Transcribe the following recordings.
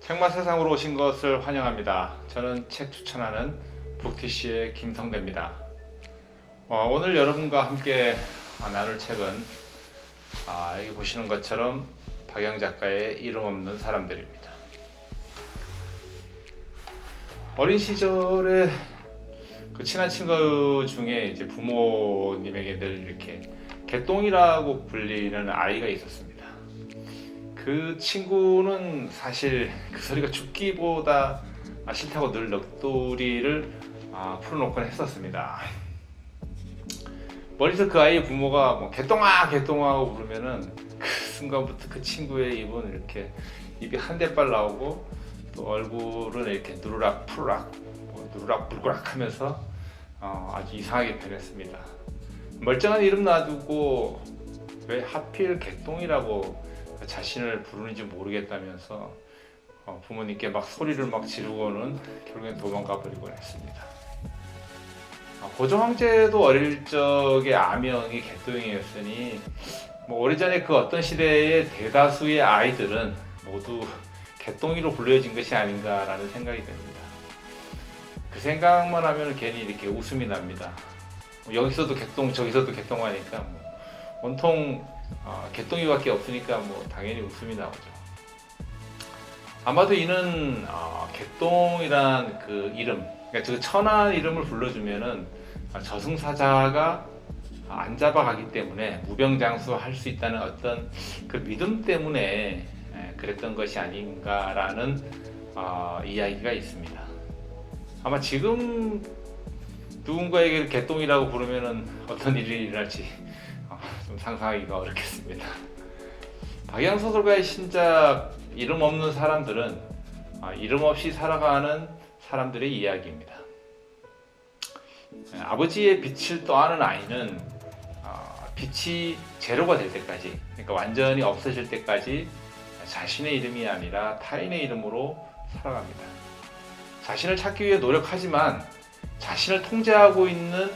책맛 세상으로 오신 것을 환영합니다. 저는 책 추천하는 북티시의 김성대입니다. 오늘 여러분과 함께 나눌 책은 여기 보시는 것처럼 박영 작가의 이름 없는 사람들입니다. 어린 시절에 그 친한 친구 중에 이제 부모님에게 늘 이렇게 개똥이라고 불리는 아이가 있었습니다. 그 친구는 사실 그 소리가 죽기보다 싫다고 늘 넋두리를 풀어놓곤 했었습니다. 멀리서 그 아이의 부모가 뭐 개똥아 개똥아고 부르면은 그 순간부터 그 친구의 입은 이렇게 입이 한 대발 나오고 또 얼굴은 이렇게 누르락 푸르락 누르락 불구락 하면서 아주 이상하게 변했습니다. 멀쩡한 이름 놔두고 왜 하필 개똥이라고 자신을 부르는지 모르겠다면서 부모님께 막 소리를 막 지르고는 결국엔 도망가 버리곤 했습니다. 고종 황제도 어릴 적에 아명이 개똥이었으니 오래전에 그 어떤 시대의 대다수의 아이들은 모두 개똥이로 불려진 것이 아닌가라는 생각이 듭니다. 그 생각만 하면 괜히 이렇게 웃음이 납니다. 여기서도 개똥 저기서도 개똥 하니까 온통 개똥이밖에 없으니까 당연히 웃음이 나오죠. 아마도 이는 개똥이란 그 이름, 그러니까 그 천한 이름을 불러주면은 저승사자가 안 잡아가기 때문에 무병장수할 수 있다는 어떤 그 믿음 때문에 그랬던 것이 아닌가라는 이야기가 있습니다. 아마 지금 누군가에게 개똥이라고 부르면은 어떤 일이 일어날지 좀 상상하기가 어렵겠습니다. 박영 소설가의 신작 이름 없는 사람들은 이름 없이 살아가는 사람들의 이야기입니다. 아버지의 빛을 떠안은 아이는 빛이 제로가 될 때까지, 그러니까 완전히 없어질 때까지 자신의 이름이 아니라 타인의 이름으로 살아갑니다. 자신을 찾기 위해 노력하지만 자신을 통제하고 있는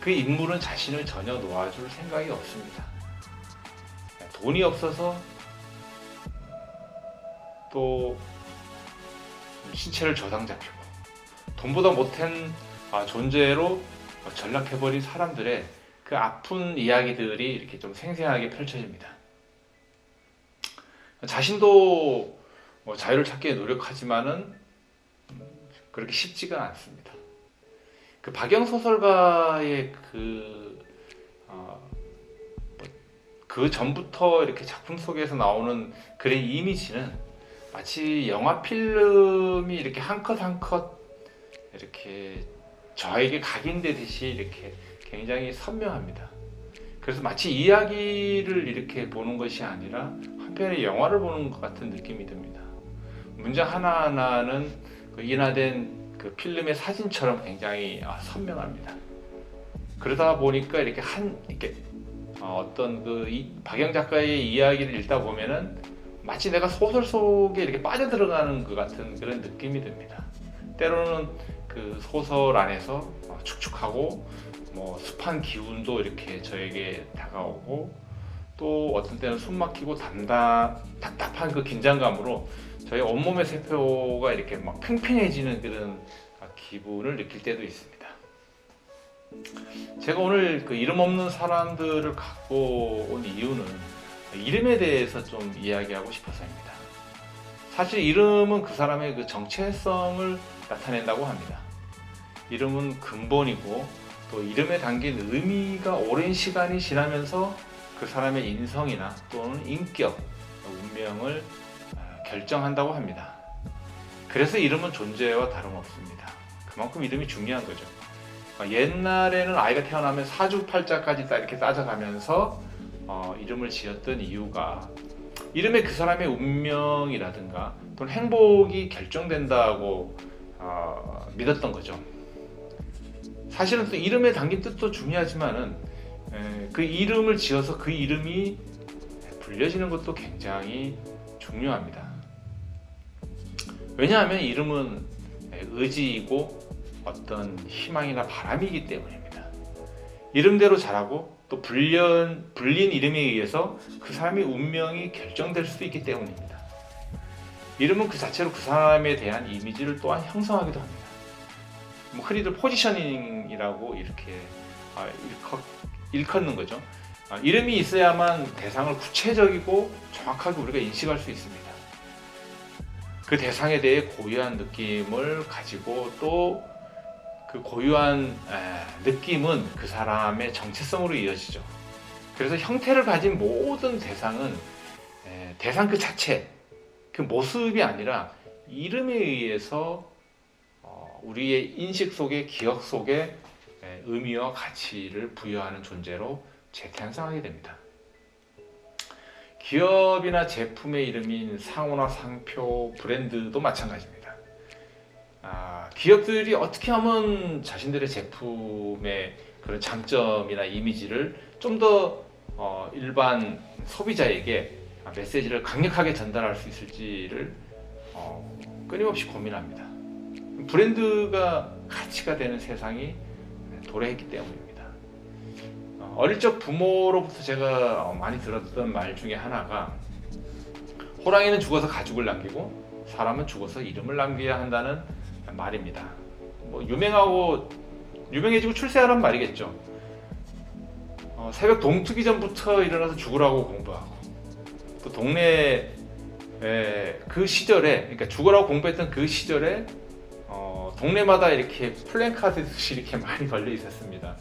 그 인물은 자신을 전혀 놓아줄 생각이 없습니다. 돈이 없어서 또 신체를 저당잡히고 돈보다 못한 존재로 전락해버린 사람들의 그 아픈 이야기들이 이렇게 좀 생생하게 펼쳐집니다. 자신도 자유를 찾기 위해 노력하지만은 그렇게 쉽지가 않습니다. 그 박영 소설가의 그 전부터 이렇게 작품 속에서 나오는 글의 이미지는 마치 영화 필름이 이렇게 한 컷 한 컷 이렇게 저에게 각인되듯이 이렇게 굉장히 선명합니다. 그래서 마치 이야기를 이렇게 보는 것이 아니라 한편의 영화를 보는 것 같은 느낌이 듭니다. 문장 하나하나는 그 인화된 그 필름의 사진처럼 굉장히 선명합니다. 그러다 보니까 이렇게 어떤 박영 작가의 이야기를 읽다 보면은 마치 내가 소설 속에 이렇게 빠져들어가는 것 같은 그런 느낌이 듭니다. 때로는 그 소설 안에서 축축하고 습한 기운도 이렇게 저에게 다가오고 또 어떤 때는 숨막히고 답답한 그 긴장감으로 저희 온몸의 세포가 이렇게 막 팽팽해지는 그런 기분을 느낄 때도 있습니다. 제가 오늘 그 이름 없는 사람들을 갖고 온 이유는 이름에 대해서 좀 이야기하고 싶어서입니다. 사실 이름은 그 사람의 그 정체성을 나타낸다고 합니다. 이름은 근본이고 또 이름에 담긴 의미가 오랜 시간이 지나면서 그 사람의 인성이나 또는 인격, 운명을 결정한다고 합니다. 그래서 이름은 존재와 다름없습니다. 그만큼 이름이 중요한 거죠. 옛날에는 아이가 태어나면 사주팔자까지 이렇게 따져가면서 이름을 지었던 이유가 이름에 그 사람의 운명이라든가 또는 행복이 결정된다고 믿었던 거죠. 사실은 또 이름에 담긴 뜻도 중요하지만은 그 이름을 지어서 그 이름이 불려지는 것도 굉장히 중요합니다. 왜냐하면 이름은 의지이고 어떤 희망이나 바람이기 때문입니다. 이름대로 자라고 또 불린 이름에 의해서 그 사람의 운명이 결정될 수도 있기 때문입니다. 이름은 그 자체로 그 사람에 대한 이미지를 또한 형성하기도 합니다. 뭐 흔히들 포지셔닝이라고 이렇게 일컫는 거죠. 이름이 있어야만 대상을 구체적이고 정확하게 우리가 인식할 수 있습니다. 그 대상에 대해 고유한 느낌을 가지고 또 그 고유한 느낌은 그 사람의 정체성으로 이어지죠. 그래서 형태를 가진 모든 대상은 대상 그 자체, 그 모습이 아니라 이름에 의해서 우리의 인식 속에, 기억 속에 의미와 가치를 부여하는 존재로 재탄생하게 됩니다. 기업이나 제품의 이름인 상호나 상표, 브랜드도 마찬가지입니다. 기업들이 어떻게 하면 자신들의 제품의 그런 장점이나 이미지를 좀 더 일반 소비자에게 메시지를 강력하게 전달할 수 있을지를 끊임없이 고민합니다. 브랜드가 가치가 되는 세상이 도래했기 때문입니다. 어릴 적 부모로부터 제가 많이 들었던 말 중에 하나가 호랑이는 죽어서 가죽을 남기고 사람은 죽어서 이름을 남겨야 한다는 말입니다. 뭐 유명해지고 출세하라는 말이겠죠. 새벽 동트기 전부터 일어나서 죽으라고 공부하고 또 동네 그 시절에, 그러니까 죽으라고 공부했던 그 시절에 동네마다 이렇게 플랜카드들이 이렇게 많이 걸려 있었습니다.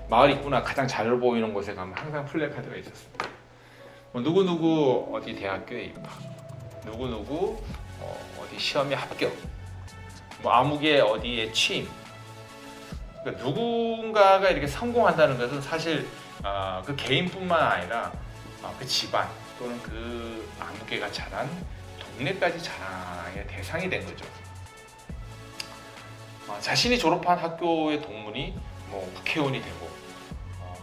마을 입구나 가장 잘 보이는 곳에 가면 항상 플랜카드가 있었습니다. 누구누구 어디 대학교에 입학, 누구누구 어디 시험에 합격, 아무개 어디에 취임. 그러니까 누군가가 이렇게 성공한다는 것은 사실 그 개인뿐만 아니라 그 집안 또는 그 아무개가 자란 동네까지 자랑의 대상이 된 거죠. 자신이 졸업한 학교의 동문이 국회의원이 되고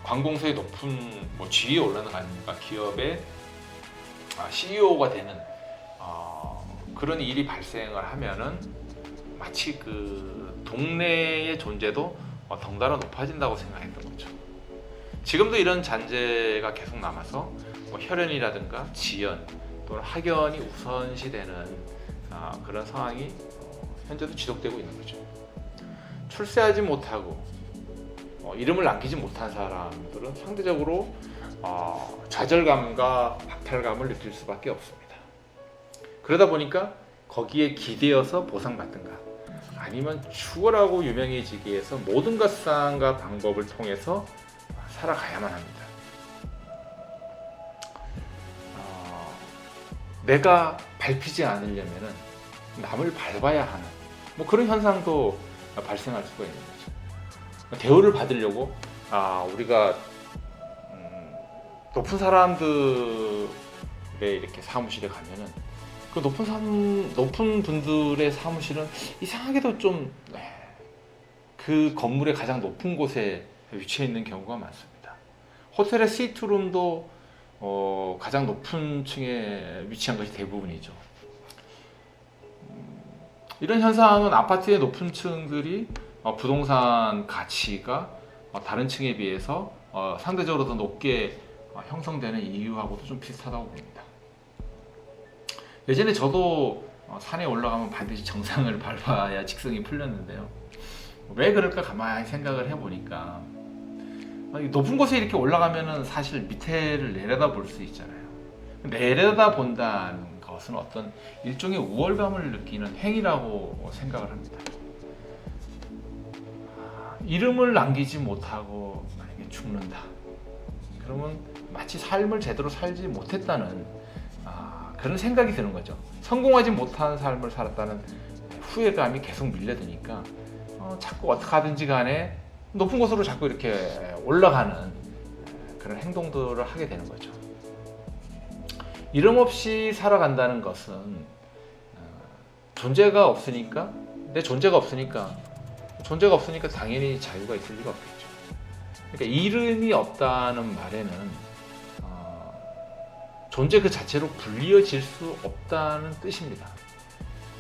관공서의 높은 지위에 올라가니까 기업의 CEO가 되는 그런 일이 발생을 하면은 마치 그 동네의 존재도 덩달아 높아진다고 생각했던 거죠. 지금도 이런 잔재가 계속 남아서 혈연이라든가 지연 또는 학연이 우선시되는 그런 상황이 현재도 지속되고 있는 거죠. 출세하지 못하고 이름을 남기지 못한 사람들은 상대적으로 좌절감과 박탈감을 느낄 수밖에 없습니다. 그러다 보니까 거기에 기대어서 보상받든가 아니면 죽어라고 유명해지기 위해서 모든 것상과 방법을 통해서 살아가야만 합니다. 내가 밟히지 않으려면 남을 밟아야 하는 그런 현상도 발생할 수가 있는 거죠. 대우를 받으려고 우리가 높은 사람들의 이렇게 사무실에 가면은 그 높은 분들의 사무실은 이상하게도 좀 그 건물의 가장 높은 곳에 위치해 있는 경우가 많습니다. 호텔의 스위트룸도 가장 높은 층에 위치한 것이 대부분이죠. 이런 현상은 아파트의 높은 층들이 부동산 가치가 다른 층에 비해서 상대적으로 더 높게 형성되는 이유하고도 좀 비슷하다고 봅니다. 예전에 저도 산에 올라가면 반드시 정상을 밟아야 직성이 풀렸는데요. 왜 그럴까 가만히 생각을 해보니까 높은 곳에 이렇게 올라가면은 사실 밑에를 내려다 볼 수 있잖아요. 내려다 본다는 것은 어떤 일종의 우월감을 느끼는 행위라고 생각을 합니다. 이름을 남기지 못하고 만약에 죽는다. 그러면 마치 삶을 제대로 살지 못했다는 그런 생각이 드는 거죠. 성공하지 못한 삶을 살았다는 후회감이 계속 밀려드니까 자꾸 어떻게 하든지 간에 높은 곳으로 자꾸 이렇게 올라가는 그런 행동들을 하게 되는 거죠. 이름 없이 살아간다는 것은 존재가 없으니까 당연히 자유가 있을 리가 없겠죠. 그러니까 이름이 없다는 말에는 존재 그 자체로 불리어질 수 없다는 뜻입니다.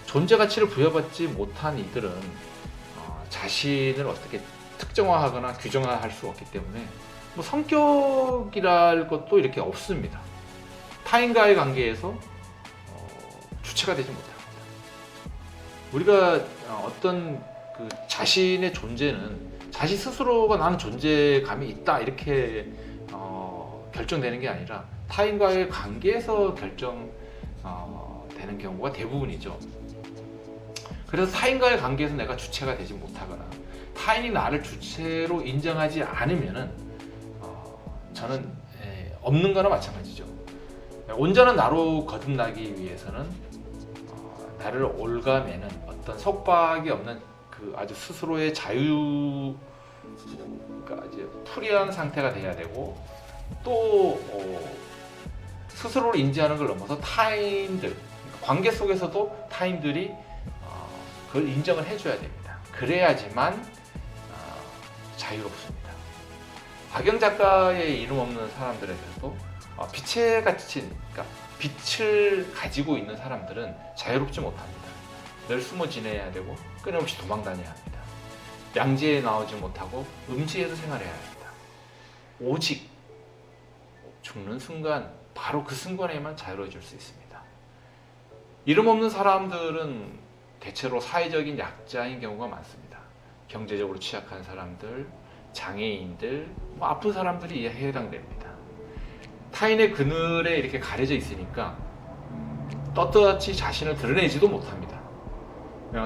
존재 가치를 부여받지 못한 이들은 자신을 어떻게 특정화하거나 규정화할 수 없기 때문에 뭐 성격이랄 것도 이렇게 없습니다. 타인과의 관계에서 주체가 되지 못합니다. 우리가 어떤 그 자신의 존재는 자신 스스로가 나는 존재감이 있다 이렇게 결정되는 게 아니라 타인과의 관계에서 결정되는 경우가 대부분이죠. 그래서 타인과의 관계에서 내가 주체가 되지 못하거나 타인이 나를 주체로 인정하지 않으면은 저는 없는 거나 마찬가지죠. 온전한 나로 거듭나기 위해서는 나를 올가매는 어떤 속박이 없는 그 아주 스스로의 자유가 이제 프리한 상태가 돼야 되고 또 스스로를 인지하는 걸 넘어서 타인들 관계 속에서도 타인들이 그걸 인정을 해줘야 됩니다. 그래야지만 자유롭습니다. 박영 작가의 이름 없는 사람들에게도 빛에 갇힌, 그러니까 빛을 가지고 있는 사람들은 자유롭지 못합니다. 늘 숨어 지내야 되고 끊임없이 도망 다녀야 합니다. 양지에 나오지 못하고 음지에서 생활해야 합니다. 오직 죽는 순간, 바로 그 순간에만 자유로워질 수 있습니다. 이름 없는 사람들은 대체로 사회적인 약자인 경우가 많습니다. 경제적으로 취약한 사람들, 장애인들, 아픈 사람들이 해당됩니다. 타인의 그늘에 이렇게 가려져 있으니까 떳떳이 자신을 드러내지도 못합니다.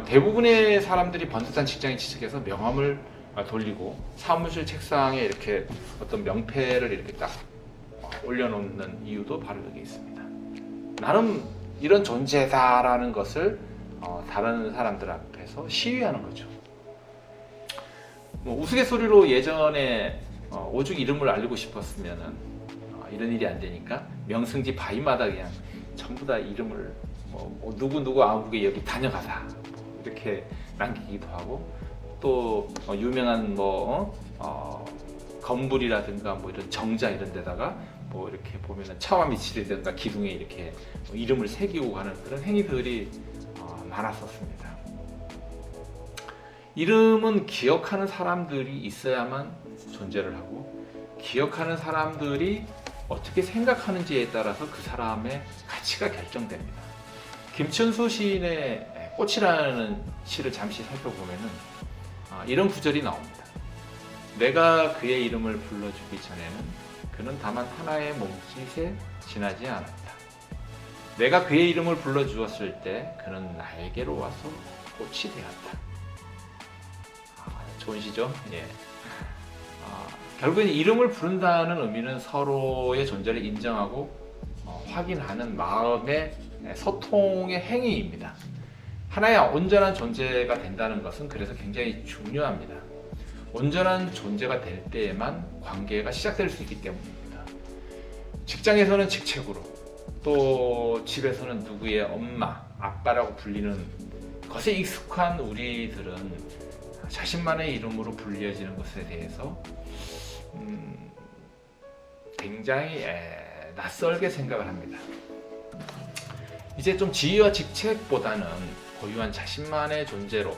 대부분의 사람들이 번듯한 직장인 취직해서 명함을 돌리고 사무실 책상에 이렇게 어떤 명패를 이렇게 딱 올려놓는 이유도 바로 여기 있습니다. 나는 이런 존재다라는 것을 다른 사람들 앞에서 시위하는 거죠. 우스갯소리로 예전에 오죽 이름을 알리고 싶었으면은 이런 일이 안 되니까 명승지 바위마다 그냥 전부 다 이름을 누구 아무개 여기 다녀가다 이렇게 남기기도 하고 또 유명한 건물이라든가 이런 정자 이런 데다가 이렇게 보면은 차와 미칠이든가 기둥에 이렇게 이름을 새기고 가는 그런 행위들이 많았었습니다. 이름은 기억하는 사람들이 있어야만 존재를 하고 기억하는 사람들이 어떻게 생각하는지에 따라서 그 사람의 가치가 결정됩니다. 김춘수 시인의 꽃이라는 시를 잠시 살펴보면은 이런 구절이 나옵니다. 내가 그의 이름을 불러주기 전에는 그는 다만 하나의 몸짓에 지나지 않았다. 내가 그의 이름을 불러주었을 때 그는 나에게로 와서 꽃이 되었다. 좋은 시죠? 예. 결국엔 이름을 부른다는 의미는 서로의 존재를 인정하고 확인하는 마음의 소통의 행위입니다. 하나의 온전한 존재가 된다는 것은 그래서 굉장히 중요합니다. 온전한 존재가 될 때에만 관계가 시작될 수 있기 때문입니다. 직장에서는 직책으로 또 집에서는 누구의 엄마, 아빠라고 불리는 것에 익숙한 우리들은 자신만의 이름으로 불려지는 것에 대해서 굉장히 낯설게 생각을 합니다. 이제 좀 지위와 직책보다는 고유한 자신만의 존재로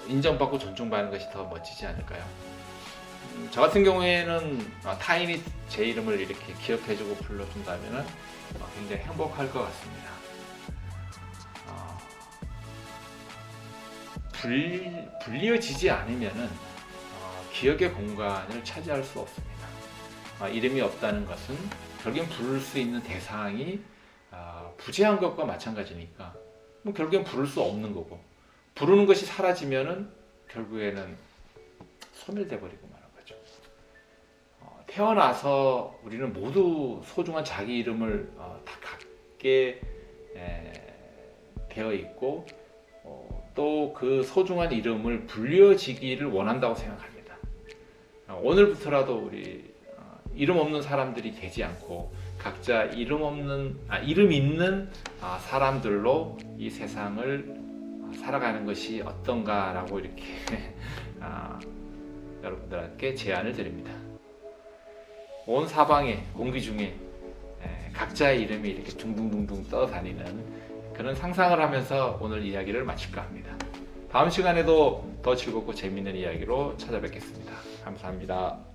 인정받고 존중받는 것이 더 멋지지 않을까요? 저 같은 경우에는 타인이 제 이름을 이렇게 기억해주고 불러준다면 굉장히 행복할 것 같습니다. 불리어지지 않으면 기억의 공간을 차지할 수 없습니다. 이름이 없다는 것은 결국엔 부를 수 있는 대상이 부재한 것과 마찬가지니까 결국엔 부를 수 없는 거고 부르는 것이 사라지면은 결국에는 소멸돼 버리고 마는 거죠. 태어나서 우리는 모두 소중한 자기 이름을 다 갖게 되어 있고 또 그 소중한 이름을 불려지기를 원한다고 생각합니다. 오늘부터라도 우리 이름 없는 사람들이 되지 않고 각자 이름 있는 사람들로 이 세상을 살아가는 것이 어떤가라고 이렇게 여러분들께 제안을 드립니다. 온 사방에 공기 중에 각자의 이름이 이렇게 둥둥둥둥 떠다니는 그런 상상을 하면서 오늘 이야기를 마칠까 합니다. 다음 시간에도 더 즐겁고 재밌는 이야기로 찾아뵙겠습니다. 감사합니다.